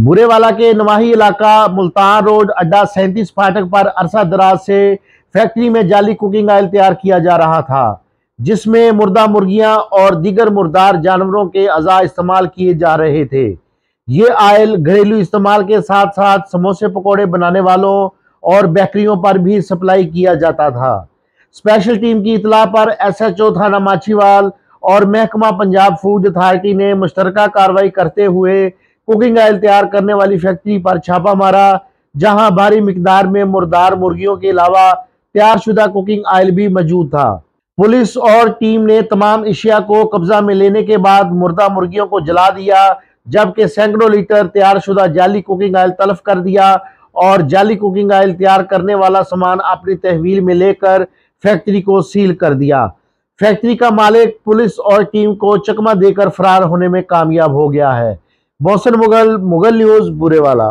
बुरेवाला के नवाही इलाका मुल्तान रोड अड्डा 37 फाटक पर अरसा दराज से फैक्ट्री में जाली कुकिंग ऑयल तैयार किया जा रहा था, जिसमें मुर्दा मुर्गियां और दीगर मुर्दार जानवरों के अज़ा इस्तेमाल किए जा रहे थे। ये ऑयल घरेलू इस्तेमाल के साथ साथ समोसे पकौड़े बनाने वालों और बेकरियों पर भी सप्लाई किया जाता था। स्पेशल टीम की इतला पर SHO थाना माछीवाल और महकमा पंजाब फूड अथॉरिटी ने मुश्तरका कार्रवाई करते हुए कुकिंग ऑयल तैयार करने वाली फैक्ट्री पर छापा मारा, जहां भारी मिकदार में मुर्दार मुर्गियों के अलावा तैयारशुदा कुकिंग ऑयल भी मौजूद था। पुलिस और टीम ने तमाम अशिया को कब्जा में लेने के बाद मुर्दा मुर्गियों को जला दिया, जबकि सैकड़ों लीटर तैयारशुदा जाली कुकिंग ऑयल तलब कर दिया और जाली कुकिंग ऑयल तैयार करने वाला सामान अपनी तहवील में लेकर फैक्ट्री को सील कर दिया। फैक्ट्री का मालिक पुलिस और टीम को चकमा देकर फरार होने में कामयाब हो गया है। मोहसिन मुगल, मुगल न्यूज़, बुरेवाला।